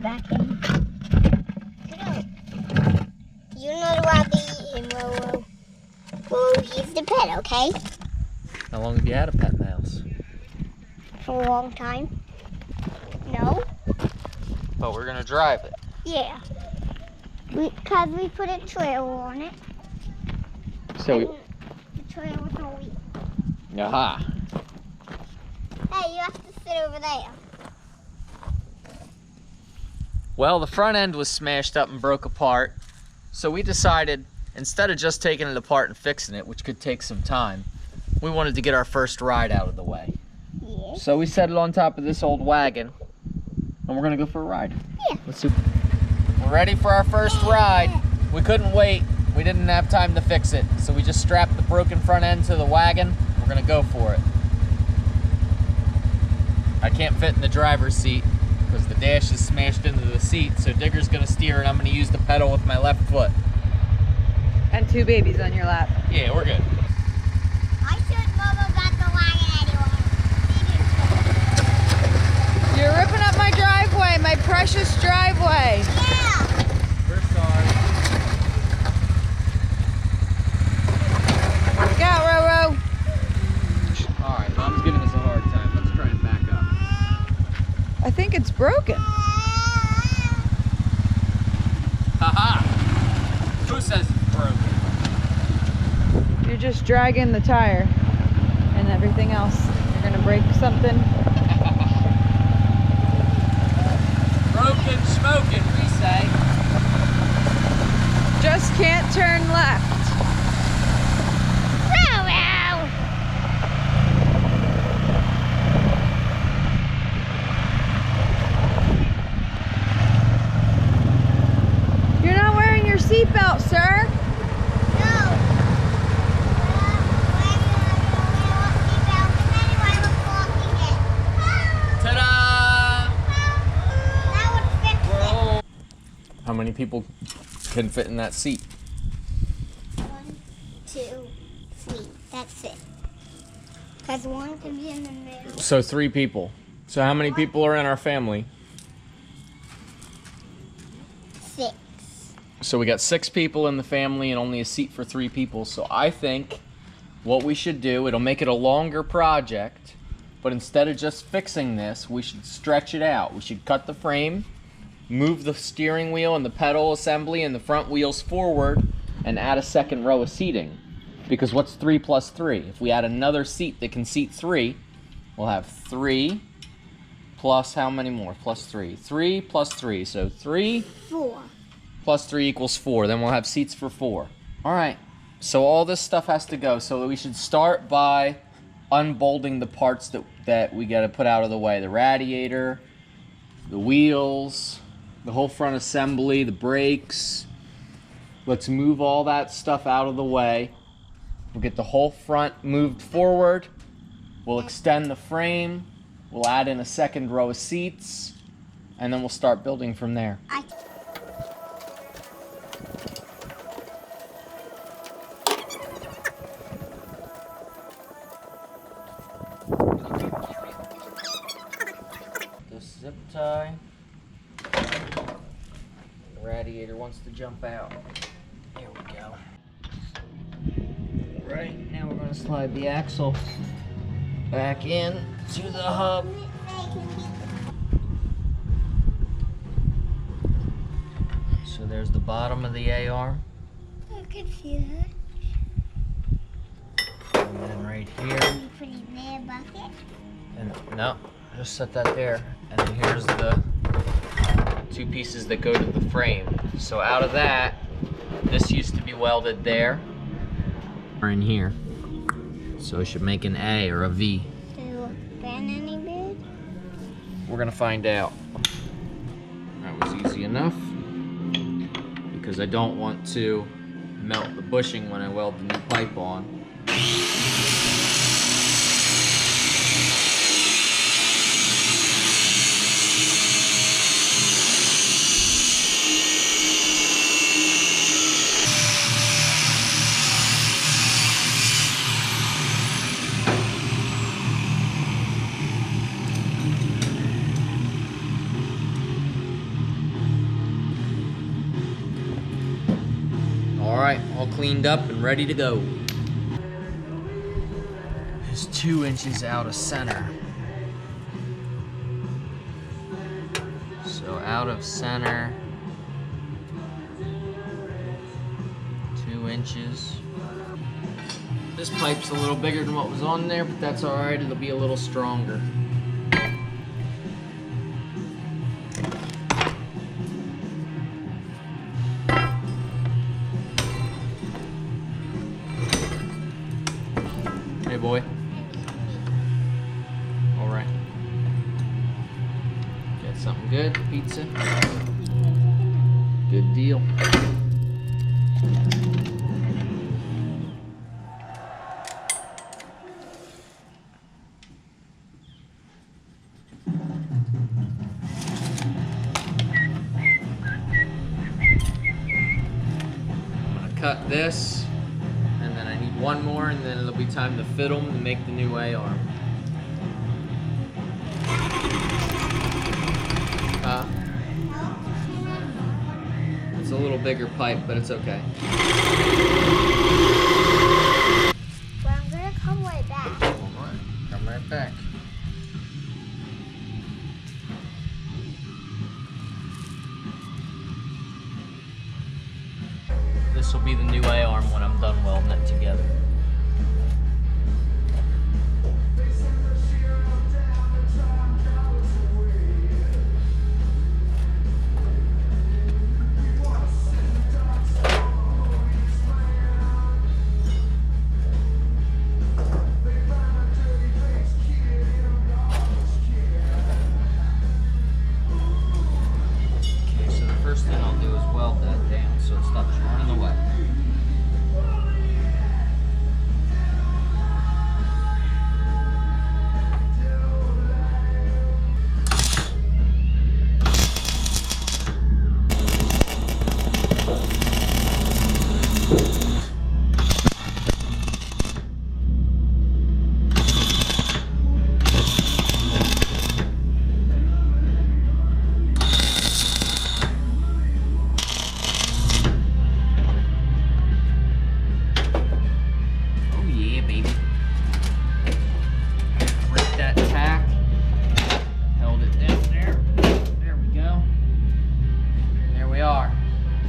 back in. You're not allowed to eat him, Roro. Well, he's the pet, okay? How long have you had a pet mouse? For a long time. No? But we're gonna drive it. Yeah. Because we put a trailer on it. So the trailer with no wheel. Aha. Hey, you have to sit over there. Well, the front end was smashed up and broke apart. So we decided, instead of just taking it apart and fixing it, which could take some time, we wanted to get our first ride out of the way. Yeah. So we set it on top of this old wagon, and we're gonna go for a ride. Yeah. Let's see. We're ready for our first ride. We couldn't wait. We didn't have time to fix it. So we just strapped the broken front end to the wagon. We're gonna go for it. I can't fit in the driver's seat because the dash is smashed into the seat, so Digger's gonna steer and I'm gonna use the pedal with my left foot. And 2 babies on your lap. Yeah, we're good. I shouldn't have got the wagon anyway. You're ripping up my driveway, my precious driveway. Yeah. We're sorry. Look out, Roro. All right, Mom's giving us a hard time. Let's try and back up. I think it's broken. Haha! Who says it's broken? You're just dragging the tire and everything else. You're gonna break something. Broken smoking, we say. Just can't turn left. You're not wearing your seatbelt, sir. How many people can fit in that seat? 1, 2, 3. That's it. Because one can be in the middle. So 3 people. So how many people are in our family? 6. So we got 6 people in the family and only a seat for 3 people. So I think what we should do, it'll make it a longer project, but instead of just fixing this, we should stretch it out. We should cut the frame, move the steering wheel and the pedal assembly and the front wheels forward, and add a second row of seating. Because what's 3 plus 3? If we add another seat that can seat 3, we'll have 3 plus how many more? Plus 3. 3 plus 3. So 3 4. plus 3 equals 4. Then we'll have seats for 4. All right. So all this stuff has to go. So we should start by unbolting the parts that we got to put out of the way. The radiator, the wheels, the whole front assembly, the brakes. Let's move all that stuff out of the way. We'll get the whole front moved forward. We'll extend the frame. We'll add in a second row of seats. And then we'll start building from there. The zip tie. The radiator wants to jump out. There we go. Right, now we're going to slide the axle back in to the hub. So there's the bottom of the AR. I can see that. And then right here. You put it in their bucket? And no, just set that there. And then here's the 2 pieces that go to the frame. So out of that, this used to be welded there. Or in here. So it should make an A or a V. Do you bend any bit? We're gonna find out. That was easy enough. Because I don't want to melt the bushing when I weld the new pipe on. right, all cleaned up and ready to go. It's 2 inches out of center. So out of center, 2 inches. This pipe's a little bigger than what was on there, but that's all right, it'll be a little stronger. Hey boy. All right. Got something good, pizza. Good deal. Cut this, and then I need one more, and then it'll be time to fit them to make the new A-arm. It's a little bigger pipe, but it's okay. Well, I'm gonna come right back. Alright, come right back. This will be the new A-arm when I'm done welding it together. Okay, so the first thing I'll do is weld that down so it stops running away.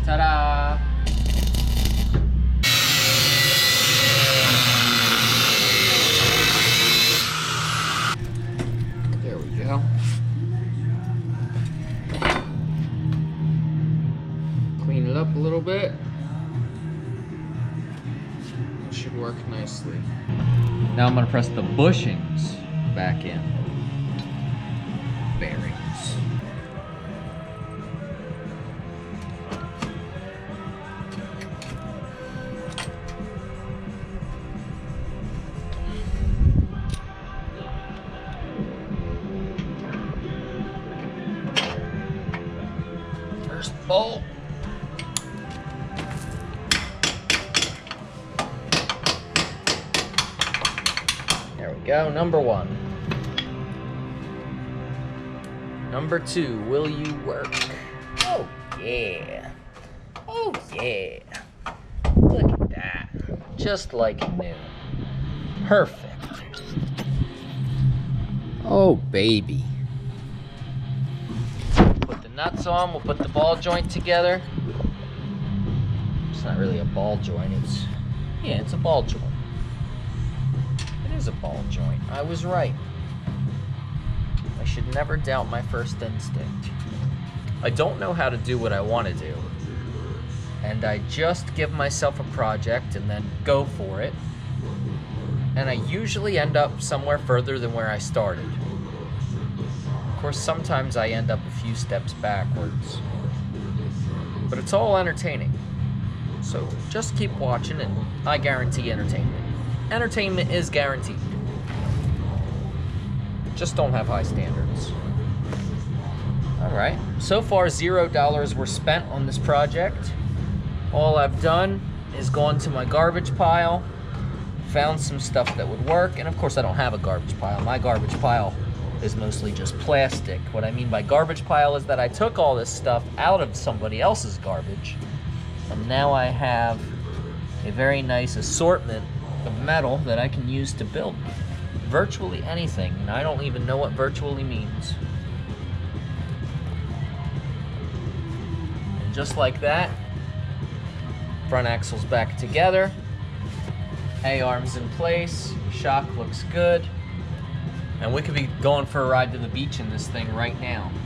Ta-da! There we go. Clean it up a little bit. It should work nicely. Now I'm going to press the bushings back in. Bearings. First bolt. There we go, number 1. Number 2, will you work? Oh yeah. Oh yeah. Look at that. Just like new. Perfect. Oh baby. Put the nuts on, we'll put the ball joint together. It's not really a ball joint, it's a ball joint. It is a ball joint. I was right. I should never doubt my first instinct. I don't know how to do what I want to do, and I just give myself a project and then go for it, and I usually end up somewhere further than where I started. Of course, sometimes I end up a few steps backwards, but it's all entertaining. So just keep watching and I guarantee entertainment. Entertainment is guaranteed. Just don't have high standards. Alright, so far $0 were spent on this project. All I've done is gone to my garbage pile, found some stuff that would work, and of course I don't have a garbage pile. My garbage pile is mostly just plastic. What I mean by garbage pile is that I took all this stuff out of somebody else's garbage, and now I have a very nice assortment of metal that I can use to build virtually anything, and I don't even know what virtually means. And just like that, front axle's back together, A-arm's in place, shock looks good, and we could be going for a ride to the beach in this thing right now.